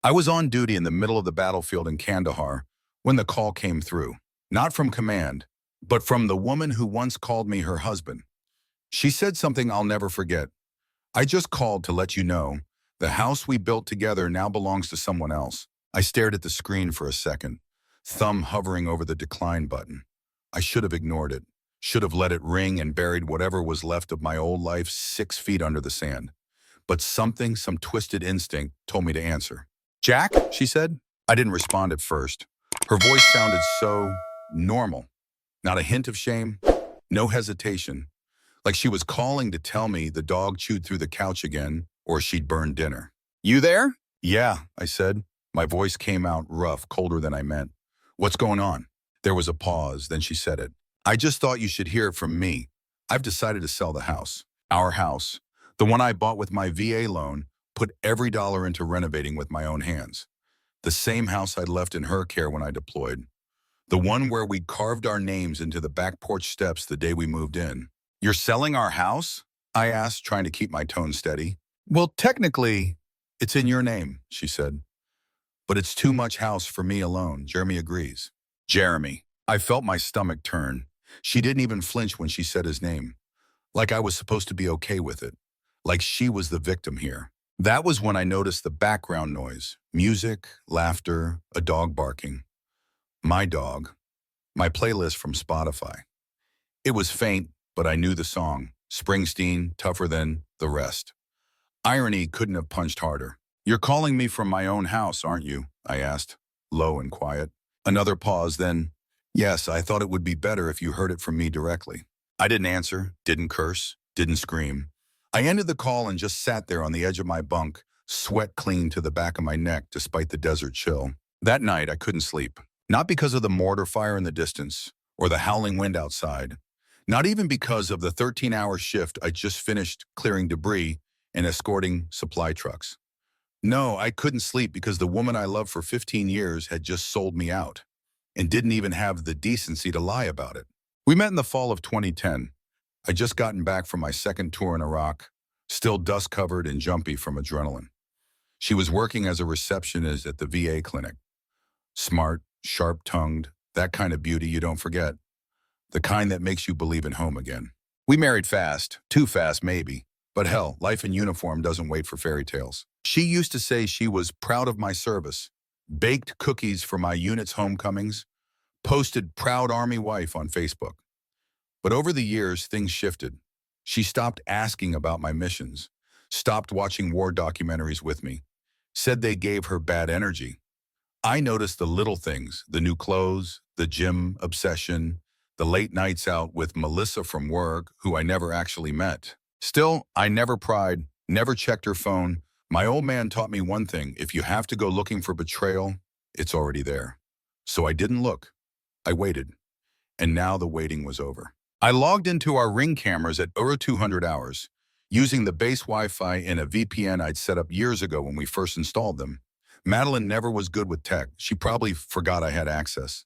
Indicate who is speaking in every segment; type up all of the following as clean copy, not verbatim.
Speaker 1: I was on duty in the middle of the battlefield in Kandahar when the call came through. Not from command, but from the woman who once called me her husband. She said something I'll never forget. "I just called to let you know the house we built together now belongs to someone else." I stared at the screen for a second, thumb hovering over the decline button. I should have ignored it, should have let it ring and buried whatever was left of my old life 6 feet under the sand. But some twisted instinct told me to answer. "Jack," she said. I didn't respond at first. Her voice sounded so normal. Not a hint of shame, no hesitation. Like she was calling to tell me the dog chewed through the couch again or she'd burned dinner. "You there?" "Yeah," I said. My voice came out rough, colder than I meant. "What's going on?" There was a pause, then she said it. "I just thought you should hear it from me. I've decided to sell the house. Our house. The one I bought with my VA loan, put every dollar into renovating with my own hands. The same house I'd left in her care when I deployed. The one where we carved our names into the back porch steps the day we moved in." "You're selling our house?" I asked, trying to keep my tone steady. "Well, technically, it's in your name," she said. "But it's too much house for me alone." Jeremy agrees. Jeremy. I felt my stomach turn. She didn't even flinch when she said his name. Like I was supposed to be okay with it. Like she was the victim here. That was when I noticed the background noise. Music, laughter, a dog barking. My dog. My playlist from Spotify. It was faint, but I knew the song. Springsteen, Tougher Than the Rest. Irony couldn't have punched harder. "You're calling me from my own house, aren't you?" I asked, low and quiet. Another pause, then, "Yes, I thought it would be better if you heard it from me directly." I didn't answer, didn't curse, didn't scream. I ended the call and just sat there on the edge of my bunk, sweat clinging to the back of my neck despite the desert chill. That night, I couldn't sleep. Not because of the mortar fire in the distance or the howling wind outside. Not even because of the 13-hour shift I just finished clearing debris and escorting supply trucks. No, I couldn't sleep because the woman I loved for 15 years had just sold me out and didn't even have the decency to lie about it. We met in the fall of 2010. I'd just gotten back from my second tour in Iraq, still dust-covered and jumpy from adrenaline. She was working as a receptionist at the VA clinic. Smart, sharp-tongued, that kind of beauty you don't forget. The kind that makes you believe in home again. We married fast, too fast maybe, but hell, life in uniform doesn't wait for fairy tales. She used to say she was proud of my service, baked cookies for my unit's homecomings, posted proud Army wife on Facebook. But over the years, things shifted. She stopped asking about my missions, stopped watching war documentaries with me, said they gave her bad energy. I noticed the little things, the new clothes, the gym obsession, the late nights out with Melissa from work, who I never actually met. Still, I never pried, never checked her phone. My old man taught me one thing: if you have to go looking for betrayal, it's already there. So I didn't look. I waited. And now the waiting was over. I logged into our Ring cameras at over 200 hours, using the base Wi-Fi and a VPN I'd set up years ago when we first installed them. Madeline never was good with tech. She probably forgot I had access.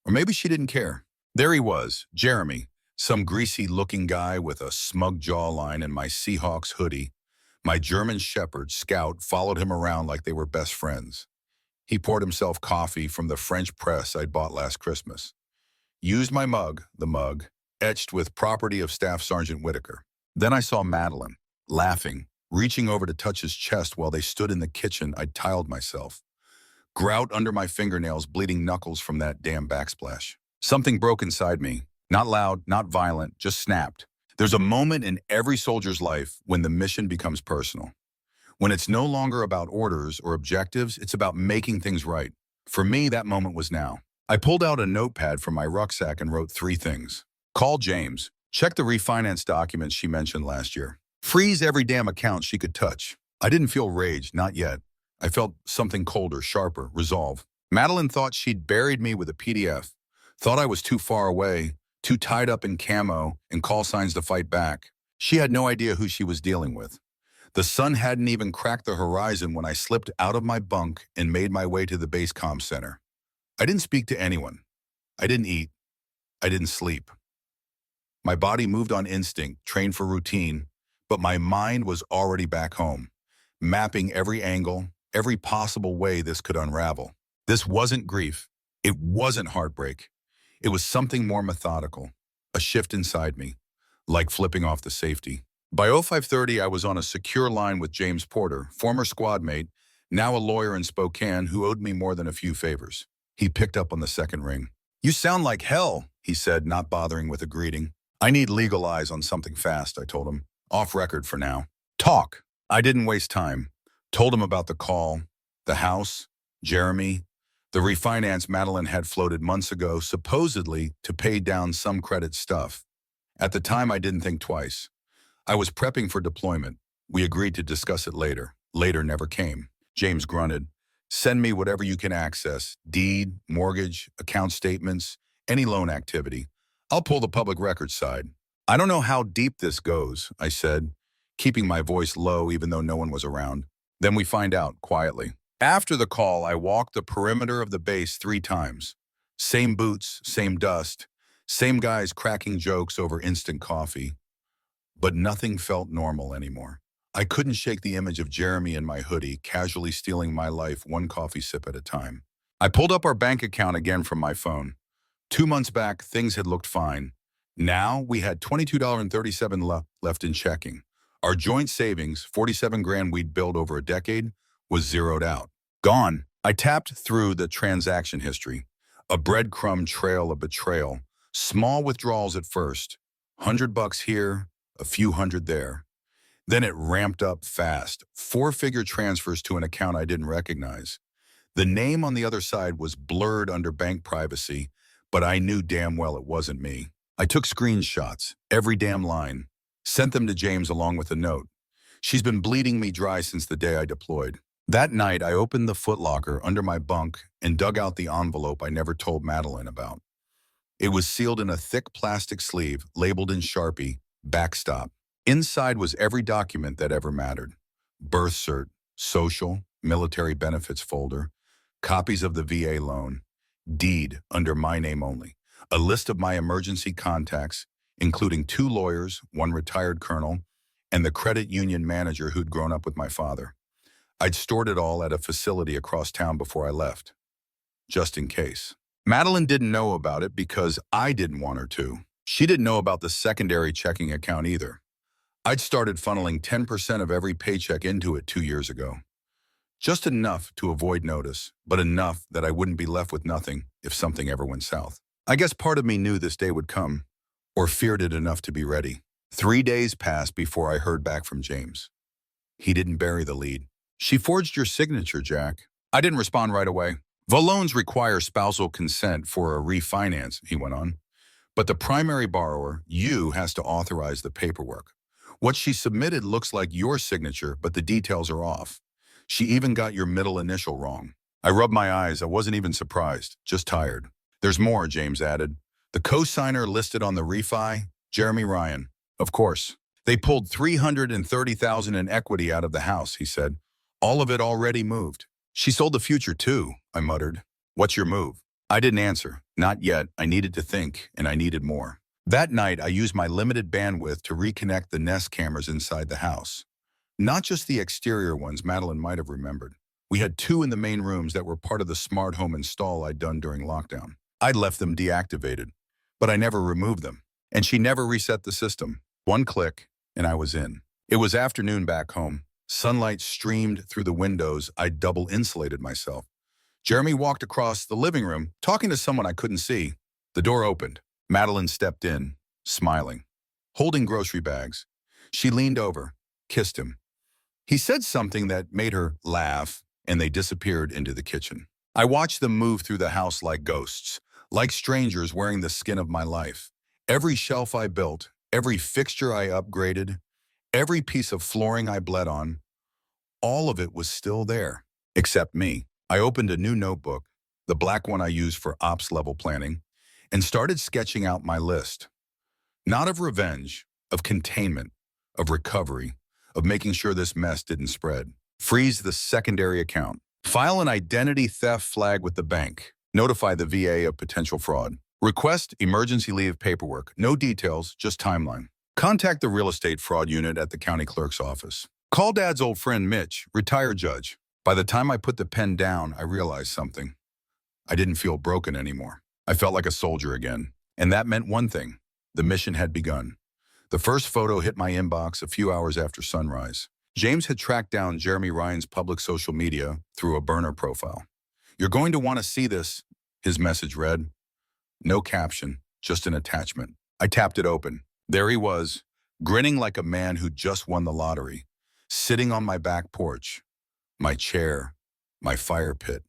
Speaker 1: Or maybe she didn't care. There he was, Jeremy, some greasy-looking guy with a smug jawline and my Seahawks hoodie. My German Shepherd, Scout, followed him around like they were best friends. He poured himself coffee from the French press I'd bought last Christmas. Used my mug, the mug, etched with property of Staff Sergeant Whitaker. Then I saw Madeline, laughing, reaching over to touch his chest while they stood in the kitchen I'd tiled myself. Grout under my fingernails, bleeding knuckles from that damn backsplash. Something broke inside me. Not loud, not violent, just snapped. There's a moment in every soldier's life when the mission becomes personal. When it's no longer about orders or objectives, it's about making things right. For me, that moment was now. I pulled out a notepad from my rucksack and wrote 3 things. Call James. Check the refinance documents she mentioned last year. Freeze every damn account she could touch. I didn't feel rage, not yet. I felt something colder, sharper, resolve. Madeline thought she'd buried me with a PDF. Thought I was too far away, too tied up in camo and call signs to fight back. She had no idea who she was dealing with. The sun hadn't even cracked the horizon when I slipped out of my bunk and made my way to the base comm center. I didn't speak to anyone. I didn't eat. I didn't sleep. My body moved on instinct, trained for routine, but my mind was already back home, mapping every angle, every possible way this could unravel. This wasn't grief. It wasn't heartbreak. It was something more methodical, a shift inside me, like flipping off the safety. By 05:30, I was on a secure line with James Porter, former squad mate, now a lawyer in Spokane who owed me more than a few favors. He picked up on the second ring. "You sound like hell," he said, not bothering with a greeting. "I need legal eyes on something fast," I told him. "Off record for now." "Talk." I didn't waste time. Told him about the call, the house, Jeremy, the refinance Madeline had floated months ago, supposedly to pay down some credit stuff. At the time, I didn't think twice. I was prepping for deployment. We agreed to discuss it later. Later never came. James grunted. "Send me whatever you can access. Deed, mortgage, account statements, any loan activity. I'll pull the public records side." "I don't know how deep this goes," I said, keeping my voice low even though no one was around. "Then we find out, quietly." After the call, I walked the perimeter of the base 3 times. Same boots, same dust, same guys cracking jokes over instant coffee. But nothing felt normal anymore. I couldn't shake the image of Jeremy in my hoodie, casually stealing my life one coffee sip at a time. I pulled up our bank account again from my phone. 2 months back, things had looked fine. Now, we had $22.37 left in checking. Our joint savings, 47 grand we'd built over a decade, was zeroed out. Gone. I tapped through the transaction history. A breadcrumb trail of betrayal. Small withdrawals at first. $100 here, a few hundred there. Then it ramped up fast. 4-figure transfers to an account I didn't recognize. The name on the other side was blurred under bank privacy, but I knew damn well it wasn't me. I took screenshots, every damn line, sent them to James along with a note. "She's been bleeding me dry since the day I deployed." That night, I opened the footlocker under my bunk and dug out the envelope I never told Madeline about. It was sealed in a thick plastic sleeve, labeled in Sharpie, "Backstop." Inside was every document that ever mattered. Birth cert, social, military benefits folder, copies of the VA loan, deed under my name only, a list of my emergency contacts, including 2 lawyers, 1 retired colonel, and the credit union manager who'd grown up with my father. I'd stored it all at a facility across town before I left, just in case. Madeline didn't know about it because I didn't want her to. She didn't know about the secondary checking account either. I'd started funneling 10% of every paycheck into it 2 years ago. Just enough to avoid notice, but enough that I wouldn't be left with nothing if something ever went south. I guess part of me knew this day would come, or feared it enough to be ready. 3 days passed before I heard back from James. He didn't bury the lead. "She forged your signature, Jack." I didn't respond right away. "The loans require spousal consent for a refinance," he went on. "But the primary borrower, you, has to authorize the paperwork. What she submitted looks like your signature, but the details are off. She even got your middle initial wrong." I rubbed my eyes. I wasn't even surprised, just tired. "There's more," James added. "The co-signer listed on the refi, Jeremy Ryan." "Of course. They pulled $330,000 in equity out of the house," he said. "All of it already moved." "She sold the future too," I muttered. "What's your move?" I didn't answer. Not yet. I needed to think, and I needed more. That night, I used my limited bandwidth to reconnect the Nest cameras inside the house. Not just the exterior ones Madeline might have remembered. We had 2 in the main rooms that were part of the smart home install I'd done during lockdown. I'd left them deactivated, but I never removed them. And she never reset the system. 1 click, and I was in. It was afternoon back home. Sunlight streamed through the windows. I'd double insulated myself. Jeremy walked across the living room, talking to someone I couldn't see. The door opened. Madeline stepped in, smiling, holding grocery bags. She leaned over, kissed him. He said something that made her laugh, and they disappeared into the kitchen. I watched them move through the house like ghosts, like strangers wearing the skin of my life. Every shelf I built, every fixture I upgraded, every piece of flooring I bled on, all of it was still there, except me. I opened a new notebook, the black one I use for ops level planning, and started sketching out my list. Not of revenge, of containment, of recovery, of making sure this mess didn't spread. Freeze the secondary account. File an identity theft flag with the bank. Notify the VA of potential fraud. Request emergency leave paperwork. No details, just timeline. Contact the real estate fraud unit at the county clerk's office. Call Dad's old friend Mitch, retired judge. By the time I put the pen down, I realized something. I didn't feel broken anymore. I felt like a soldier again. And that meant one thing. The mission had begun. The first photo hit my inbox a few hours after sunrise. James had tracked down Jeremy Ryan's public social media through a burner profile. "You're going to want to see this," his message read. No caption, just an attachment. I tapped it open. There he was, grinning like a man who'd just won the lottery, sitting on my back porch, my chair, my fire pit,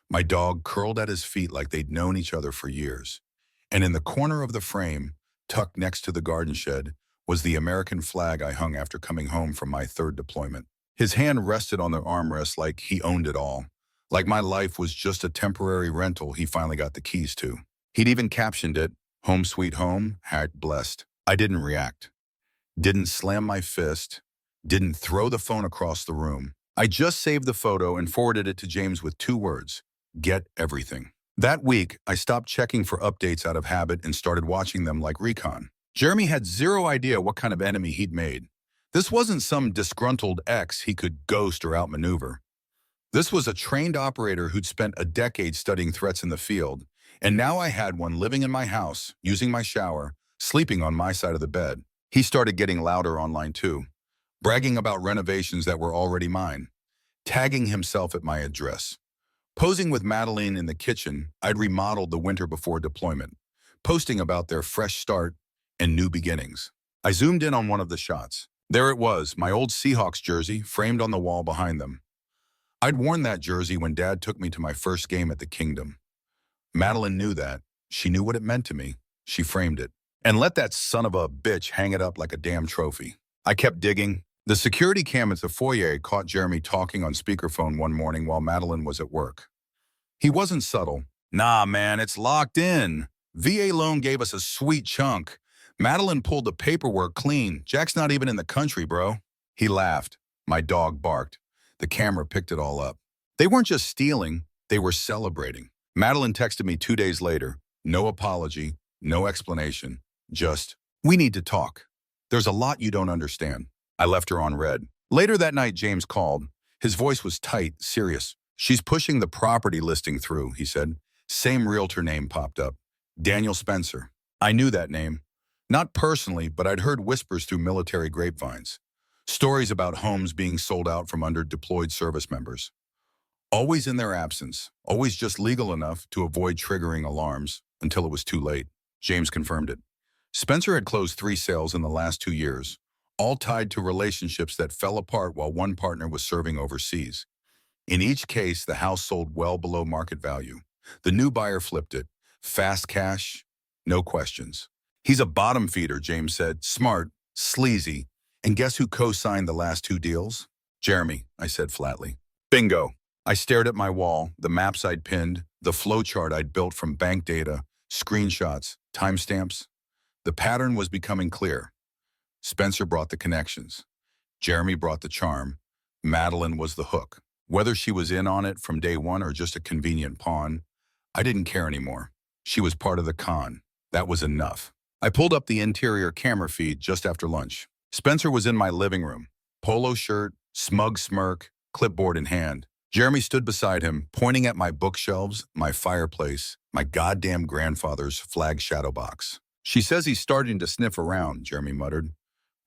Speaker 1: my dog curled at his feet like they'd known each other for years. And in the corner of the frame, tucked next to the garden shed, was the American flag I hung after coming home from my third deployment. His hand rested on the armrest like he owned it all, like my life was just a temporary rental he finally got the keys to. He'd even captioned it, "Home sweet home, #blessed." I didn't react, didn't slam my fist, didn't throw the phone across the room. I just saved the photo and forwarded it to James with 2 words, "Get everything." That week, I stopped checking for updates out of habit and started watching them like recon. Jeremy had zero idea what kind of enemy he'd made. This wasn't some disgruntled ex he could ghost or outmaneuver. This was a trained operator who'd spent a decade studying threats in the field, and now I had one living in my house, using my shower, sleeping on my side of the bed. He started getting louder online too, bragging about renovations that were already mine, tagging himself at my address. Posing with Madeline in the kitchen I'd remodeled the winter before deployment, posting about their fresh start and new beginnings. I zoomed in on one of the shots. There it was, my old Seahawks jersey framed on the wall behind them. I'd worn that jersey when Dad took me to my first game at the Kingdom. Madeline knew that. She knew what it meant to me. She framed it. And let that son of a bitch hang it up like a damn trophy. I kept digging. The security cam at the foyer caught Jeremy talking on speakerphone one morning while Madeline was at work. He wasn't subtle. "Nah, man, it's locked in. VA loan gave us a sweet chunk. Madeline pulled the paperwork clean. Jack's not even in the country, bro." He laughed. My dog barked. The camera picked it all up. They weren't just stealing, they were celebrating. Madeline texted me 2 days later. No apology, no explanation. Just, "We need to talk. There's a lot you don't understand." I left her on red. Later that night, James called. His voice was tight, serious. "She's pushing the property listing through," he said. Same realtor name popped up. Daniel Spencer. I knew that name. Not personally, but I'd heard whispers through military grapevines. Stories about homes being sold out from under deployed service members. Always in their absence, always just legal enough to avoid triggering alarms until it was too late. James confirmed it. Spencer had closed 3 sales in the last 2 years, all tied to relationships that fell apart while one partner was serving overseas. In each case, the house sold well below market value. The new buyer flipped it. Fast cash, no questions. "He's a bottom feeder," James said. "Smart, sleazy. And guess who co-signed the last 2 deals?" "Jeremy," I said flatly. "Bingo." I stared at my wall, the maps I'd pinned, the flowchart I'd built from bank data, screenshots, timestamps. The pattern was becoming clear. Spencer brought the connections. Jeremy brought the charm. Madeline was the hook. Whether she was in on it from day one or just a convenient pawn, I didn't care anymore. She was part of the con. That was enough. I pulled up the interior camera feed just after lunch. Spencer was in my living room. Polo shirt, smug smirk, clipboard in hand. Jeremy stood beside him, pointing at my bookshelves, my fireplace, my goddamn grandfather's flag shadow box. "She says he's starting to sniff around," Jeremy muttered.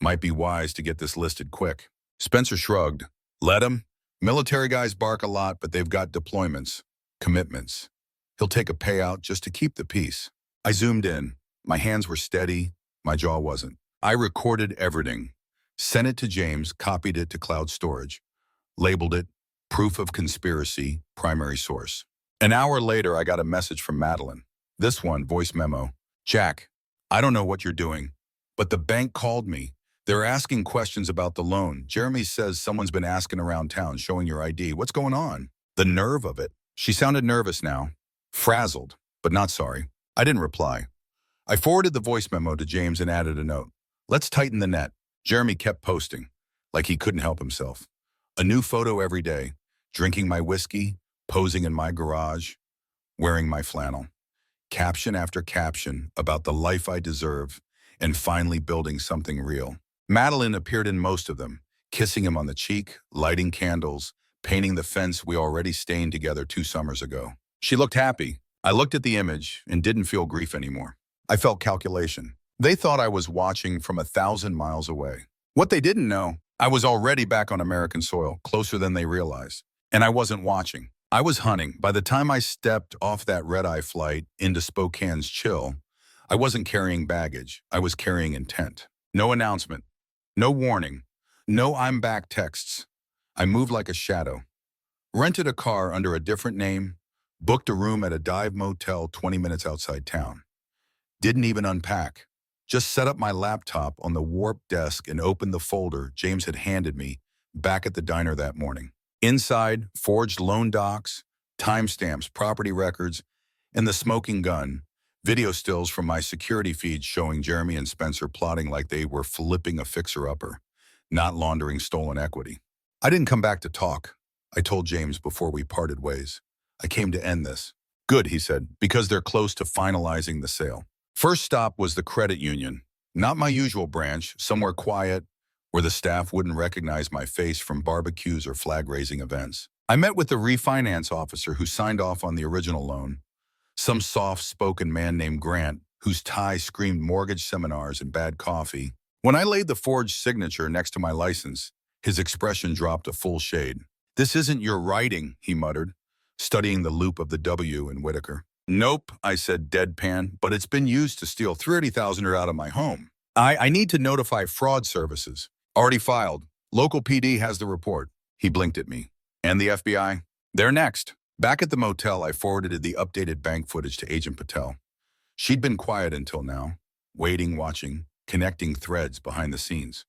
Speaker 1: "Might be wise to get this listed quick." Spencer shrugged. "Let him. Military guys bark a lot, but they've got deployments, commitments. He'll take a payout just to keep the peace." I zoomed in. My hands were steady. My jaw wasn't. I recorded everything. Sent it to James, copied it to cloud storage. Labeled it, "Proof of Conspiracy, Primary Source." An hour later, I got a message from Madeline. This one, voice memo. "Jack, I don't know what you're doing, but the bank called me. They're asking questions about the loan. Jeremy says someone's been asking around town, showing your ID. What's going on?" The nerve of it. She sounded nervous now. Frazzled, but not sorry. I didn't reply. I forwarded the voice memo to James and added a note. "Let's tighten the net." Jeremy kept posting, like he couldn't help himself. A new photo every day, drinking my whiskey, posing in my garage, wearing my flannel. Caption after caption about the life I deserve and finally building something real. Madeline appeared in most of them, kissing him on the cheek, lighting candles, painting the fence we already stained together 2 summers ago. She looked happy. I looked at the image and didn't feel grief anymore. I felt calculation. They thought I was watching from 1,000 miles away. What they didn't know, I was already back on American soil, closer than they realized. And I wasn't watching. I was hunting. By the time I stepped off that red-eye flight into Spokane's chill, I wasn't carrying baggage. I was carrying intent. No announcement. No warning. No "I'm back" texts. I moved like a shadow. Rented a car under a different name. Booked a room at a dive motel 20 minutes outside town. Didn't even unpack. Just set up my laptop on the warp desk and opened the folder James had handed me back at the diner that morning. Inside, forged loan docs, timestamps, property records, and the smoking gun, video stills from my security feed showing Jeremy and Spencer plotting like they were flipping a fixer-upper, not laundering stolen equity. I didn't come back to talk, I told James before we parted ways. I came to end this. Good, he said, because they're close to finalizing the sale. First stop was the credit union. Not my usual branch, somewhere quiet, where the staff wouldn't recognize my face from barbecues or flag-raising events. I met with the refinance officer who signed off on the original loan, some soft-spoken man named Grant, whose tie screamed mortgage seminars and bad coffee. When I laid the forged signature next to my license, his expression dropped a full shade. "This isn't your writing," he muttered, studying the loop of the W in Whitaker. "Nope," I said deadpan, "but it's been used to steal $30,000 out of my home. I need to notify fraud services." "Already filed. Local PD has the report." He blinked at me. "And the FBI?" "They're next." Back at the motel, I forwarded the updated bank footage to Agent Patel. She'd been quiet until now, waiting, watching, connecting threads behind the scenes.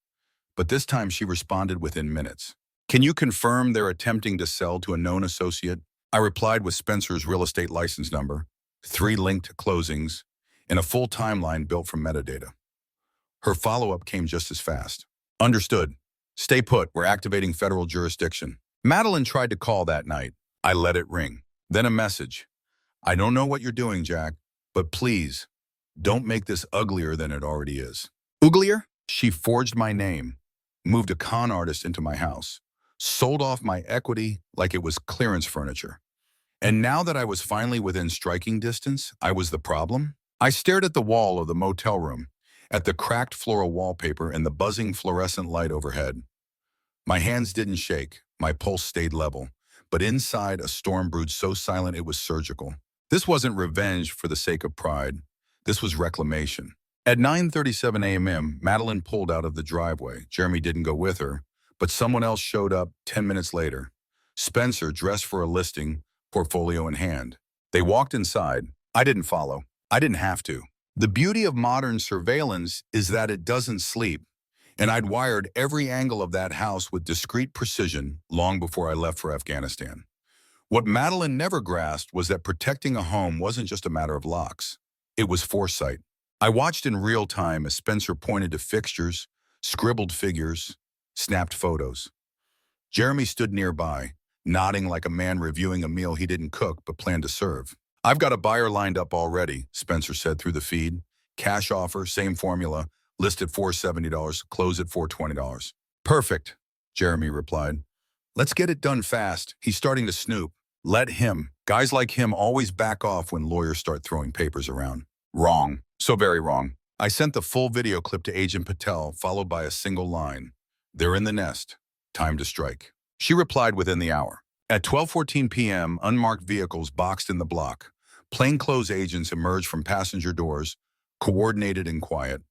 Speaker 1: But this time she responded within minutes. "Can you confirm they're attempting to sell to a known associate?" I replied with Spencer's real estate license number, 3 linked closings, and a full timeline built from metadata. Her follow-up came just as fast. "Understood. Stay put. We're activating federal jurisdiction." Madeline tried to call that night. I let it ring. Then a message. "I don't know what you're doing, Jack, but please, don't make this uglier than it already is." Uglier? She forged my name, moved a con artist into my house, sold off my equity like it was clearance furniture. And now that I was finally within striking distance, I was the problem? I stared at the wall of the motel room, at the cracked floral wallpaper and the buzzing fluorescent light overhead. My hands didn't shake, my pulse stayed level, but inside a storm brewed so silent it was surgical. This wasn't revenge for the sake of pride. This was reclamation. At 9:37 a.m., Madeline pulled out of the driveway. Jeremy didn't go with her, but someone else showed up 10 minutes later. Spencer, dressed for a listing, portfolio in hand. They walked inside. I didn't follow. I didn't have to. The beauty of modern surveillance is that it doesn't sleep, and I'd wired every angle of that house with discreet precision long before I left for Afghanistan. What Madeline never grasped was that protecting a home wasn't just a matter of locks. It was foresight. I watched in real time as Spencer pointed to fixtures, scribbled figures, snapped photos. Jeremy stood nearby, nodding like a man reviewing a meal he didn't cook but planned to serve. "I've got a buyer lined up already," Spencer said through the feed. "Cash offer, same formula, list at $470, close at $420. "Perfect," Jeremy replied. "Let's get it done fast. He's starting to snoop. Let him. Guys like him always back off when lawyers start throwing papers around." Wrong. So very wrong. I sent the full video clip to Agent Patel, followed by a single line. "They're in the nest. Time to strike." She replied within the hour. At 12:14 p.m., unmarked vehicles boxed in the block. Plainclothes agents emerged from passenger doors, coordinated and quiet.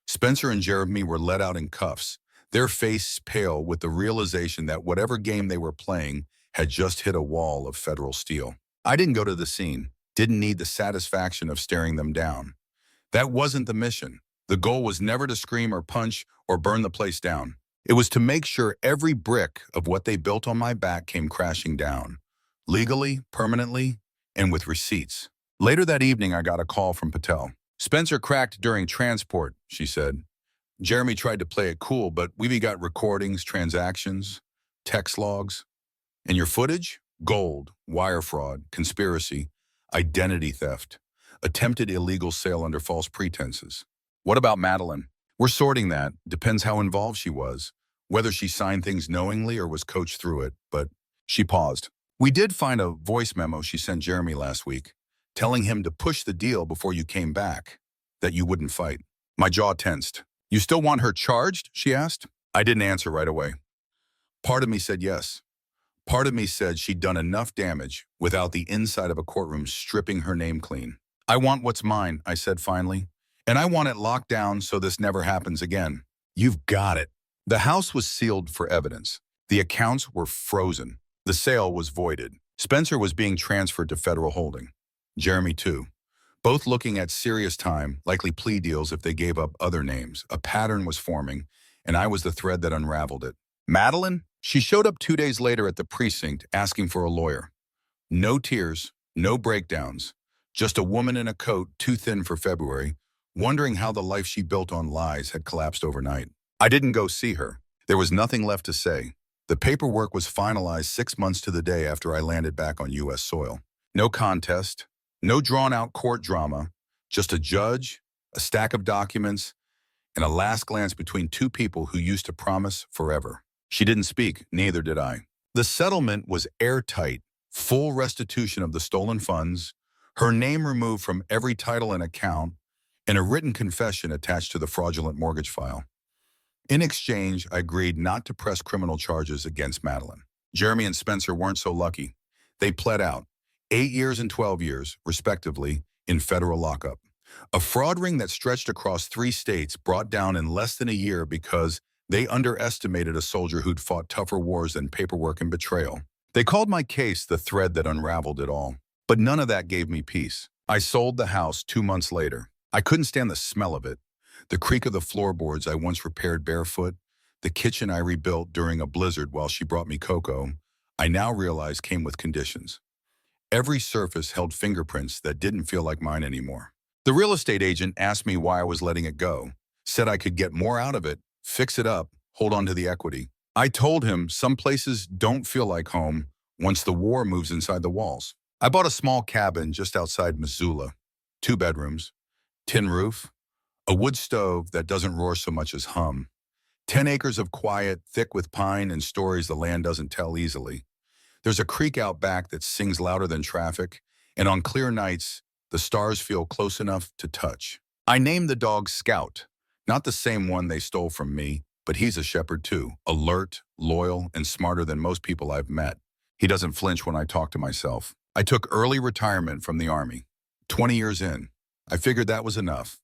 Speaker 1: Spencer and Jeremy were let out in cuffs, their faces pale with the realization that whatever game they were playing had just hit a wall of federal steel. I didn't go to the scene, didn't need the satisfaction of staring them down. That wasn't the mission. The goal was never to scream or punch or burn the place down. It was to make sure every brick of what they built on my back came crashing down, legally, permanently, and with receipts. Later that evening, I got a call from Patel. "Spencer cracked during transport," she said. "Jeremy tried to play it cool, but we've got recordings, transactions, text logs. And your footage? Gold, wire fraud, conspiracy, identity theft, attempted illegal sale under false pretenses." "What about Madeline?" "We're sorting that. Depends how involved she was, whether she signed things knowingly or was coached through it, but She paused. We did find a voice memo she sent Jeremy last week, telling him to push the deal before you came back, that you wouldn't fight. My jaw tensed. You still want her charged? She asked. I didn't answer right away. Part of me said yes. Part of me said she'd done enough damage without the inside of a courtroom stripping her name clean. I want what's mine, I said finally, and I want it locked down so this never happens again. You've got it. The house was sealed for evidence. The accounts were frozen. The sale was voided. Spencer was being transferred to federal holding. Jeremy too. Both looking at serious time, likely plea deals if they gave up other names. A pattern was forming, and I was the thread that unraveled it. Madeline? She showed up 2 days later at the precinct asking for a lawyer. No tears, no breakdowns, just a woman in a coat too thin for February, wondering how the life she built on lies had collapsed overnight. I didn't go see her. There was nothing left to say. The paperwork was finalized 6 months to the day after I landed back on U.S. soil. No contest, no drawn-out court drama, just a judge, a stack of documents, and a last glance between two people who used to promise forever. She didn't speak, neither did I. The settlement was airtight, full restitution of the stolen funds, her name removed from every title and account, and a written confession attached to the fraudulent mortgage file. In exchange, I agreed not to press criminal charges against Madeline. Jeremy and Spencer weren't so lucky. They pled out, 8 years and 12 years, respectively, in federal lockup. A fraud ring that stretched across 3 states brought down in less than a year because they underestimated a soldier who'd fought tougher wars than paperwork and betrayal. They called my case the thread that unraveled it all. But none of that gave me peace. I sold the house 2 months later. I couldn't stand the smell of it. The creak of the floorboards I once repaired barefoot, the kitchen I rebuilt during a blizzard while she brought me cocoa, I now realize came with conditions. Every surface held fingerprints that didn't feel like mine anymore. The real estate agent asked me why I was letting it go, said I could get more out of it, fix it up, hold on to the equity. I told him some places don't feel like home once the war moves inside the walls. I bought a small cabin just outside Missoula, 2 bedrooms, tin roof, a wood stove that doesn't roar so much as hum, 10 acres of quiet, thick with pine and stories the land doesn't tell easily. There's a creek out back that sings louder than traffic, and on clear nights, the stars feel close enough to touch. I named the dog Scout, not the same one they stole from me, but he's a shepherd too, alert, loyal, and smarter than most people I've met. He doesn't flinch when I talk to myself. I took early retirement from the Army. 20 years in, I figured that was enough.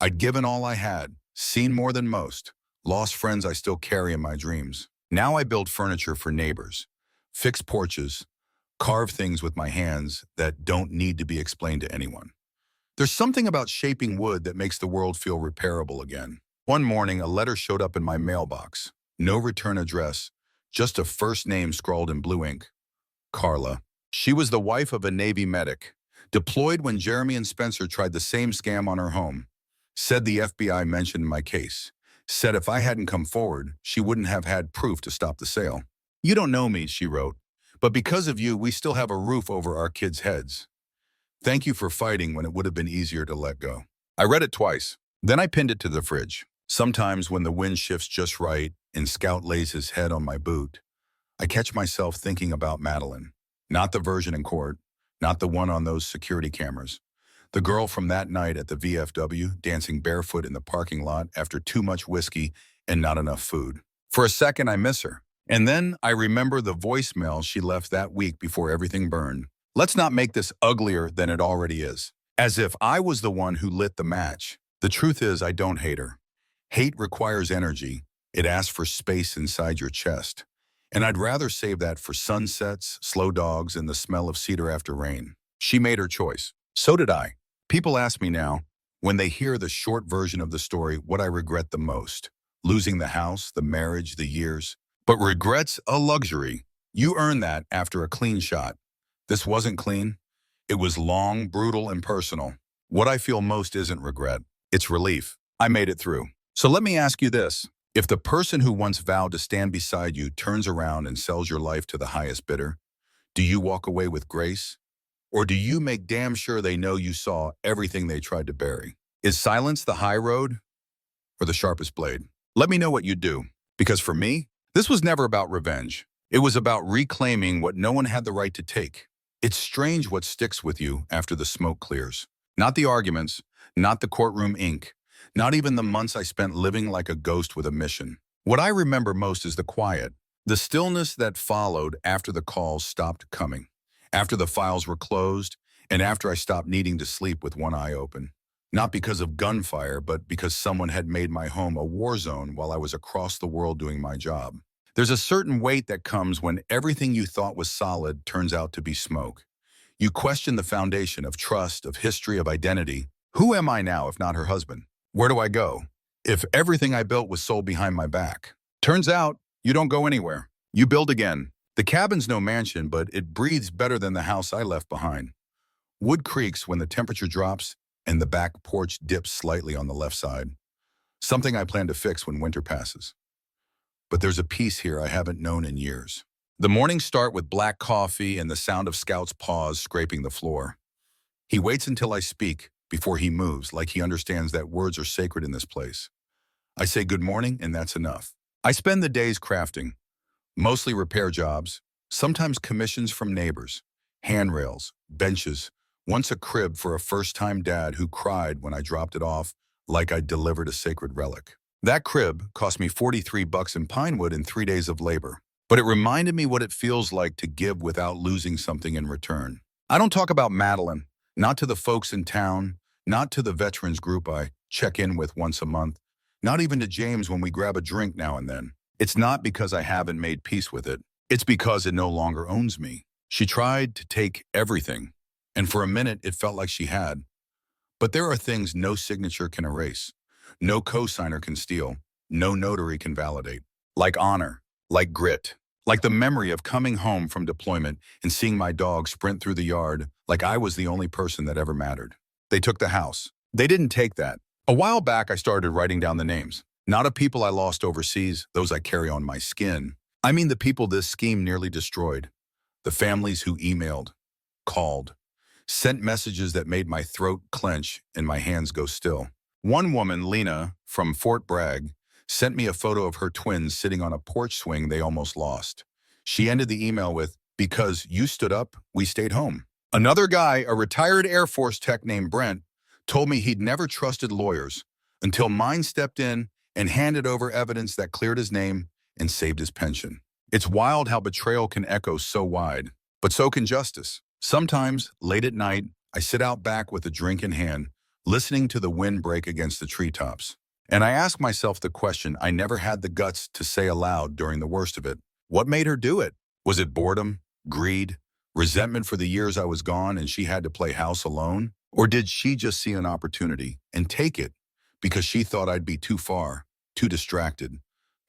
Speaker 1: I'd given all I had, seen more than most, lost friends I still carry in my dreams. Now I build furniture for neighbors, fix porches, carve things with my hands that don't need to be explained to anyone. There's something about shaping wood that makes the world feel repairable again. One morning, a letter showed up in my mailbox. No return address, just a first name scrawled in blue ink. Carla. She was the wife of a Navy medic, deployed when Jeremy and Spencer tried the same scam on her home. Said the FBI mentioned my case. Said if I hadn't come forward, she wouldn't have had proof to stop the sale. You don't know me, she wrote, but because of you, we still have a roof over our kids' heads. Thank you for fighting when it would have been easier to let go. I read it twice. Then I pinned it to the fridge. Sometimes when the wind shifts just right and Scout lays his head on my boot, I catch myself thinking about Madeline. Not the version in court, not the one on those security cameras. The girl from that night at the VFW, dancing barefoot in the parking lot after too much whiskey and not enough food. For a second, I miss her. And then I remember the voicemail she left that week before everything burned. Let's not make this uglier than it already is. As if I was the one who lit the match. The truth is, I don't hate her. Hate requires energy. It asks for space inside your chest. And I'd rather save that for sunsets, slow dogs, and the smell of cedar after rain. She made her choice. So did I. People ask me now, when they hear the short version of the story, what I regret the most. Losing the house, the marriage, the years. But regret's a luxury. You earn that after a clean shot. This wasn't clean. It was long, brutal, and personal. What I feel most isn't regret. It's relief. I made it through. So let me ask you this. If the person who once vowed to stand beside you turns around and sells your life to the highest bidder, do you walk away with grace? Or do you make damn sure they know you saw everything they tried to bury? Is silence the high road or the sharpest blade? Let me know what you do. Because for me, this was never about revenge. It was about reclaiming what no one had the right to take. It's strange what sticks with you after the smoke clears. Not the arguments, not the courtroom ink, not even the months I spent living like a ghost with a mission. What I remember most is the quiet, the stillness that followed after the calls stopped coming, after the files were closed, and after I stopped needing to sleep with one eye open. Not because of gunfire, but because someone had made my home a war zone while I was across the world doing my job. There's a certain weight that comes when everything you thought was solid turns out to be smoke. You question the foundation of trust, of history, of identity. Who am I now if not her husband? Where do I go if everything I built was sold behind my back? Turns out, you don't go anywhere. You build again. The cabin's no mansion, but it breathes better than the house I left behind. Wood creaks when the temperature drops and the back porch dips slightly on the left side. Something I plan to fix when winter passes. But there's a peace here I haven't known in years. The mornings start with black coffee and the sound of Scout's paws scraping the floor. He waits until I speak before he moves, like he understands that words are sacred in this place. I say good morning, and that's enough. I spend the days crafting, mostly repair jobs, sometimes commissions from neighbors, handrails, benches, once a crib for a first-time dad who cried when I dropped it off like I'd delivered a sacred relic. That crib cost me $43 in Pinewood in 3 days of labor, but it reminded me what it feels like to give without losing something in return. I don't talk about Madeline, not to the folks in town, not to the veterans group I check in with once a month, not even to James when we grab a drink now and then. It's not because I haven't made peace with it. It's because it no longer owns me. She tried to take everything, and for a minute it felt like she had. But there are things no signature can erase. No co-signer can steal, no notary can validate. Like honor, like grit, like the memory of coming home from deployment and seeing my dog sprint through the yard like I was the only person that ever mattered. They took the house. They didn't take that. A while back, I started writing down the names. Not of people I lost overseas, those I carry on my skin. I mean the people this scheme nearly destroyed. The families who emailed, called, sent messages that made my throat clench and my hands go still. One woman, Lena, from Fort Bragg, sent me a photo of her twins sitting on a porch swing they almost lost. She ended the email with, "Because you stood up, we stayed home." Another guy, a retired Air Force tech named Brent, told me he'd never trusted lawyers until mine stepped in and handed over evidence that cleared his name and saved his pension. It's wild how betrayal can echo so wide, but so can justice. Sometimes, late at night, I sit out back with a drink in hand, listening to the wind break against the treetops. And I ask myself the question I never had the guts to say aloud during the worst of it. What made her do it? Was it boredom, greed, resentment for the years I was gone and she had to play house alone? Or did she just see an opportunity and take it because she thought I'd be too far, too distracted,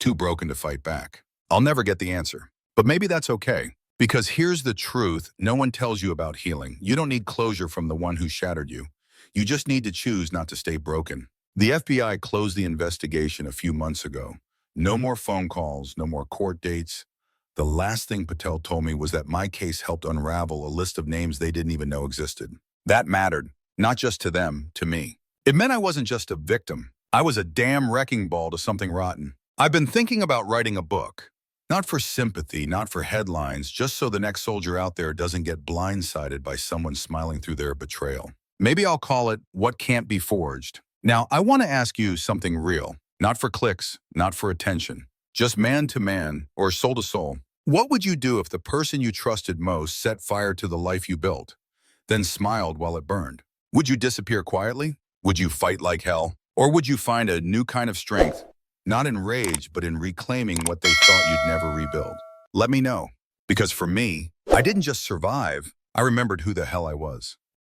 Speaker 1: too broken to fight back? I'll never get the answer, but maybe that's okay. Because here's the truth no one tells you about healing. You don't need closure from the one who shattered you. You just need to choose not to stay broken. The FBI closed the investigation a few months ago. No more phone calls, no more court dates. The last thing Patel told me was that my case helped unravel a list of names they didn't even know existed. That mattered, not just to them, to me. It meant I wasn't just a victim. I was a damn wrecking ball to something rotten. I've been thinking about writing a book. Not for sympathy, not for headlines, just so the next soldier out there doesn't get blindsided by someone smiling through their betrayal. Maybe I'll call it What Can't Be Forged. Now, I want to ask you something real, not for clicks, not for attention, just man to man or soul to soul. What would you do if the person you trusted most set fire to the life you built, then smiled while it burned? Would you disappear quietly? Would you fight like hell? Or would you find a new kind of strength, not in rage, but in reclaiming what they thought you'd never rebuild? Let me know, because for me, I didn't just survive, I remembered who the hell I was.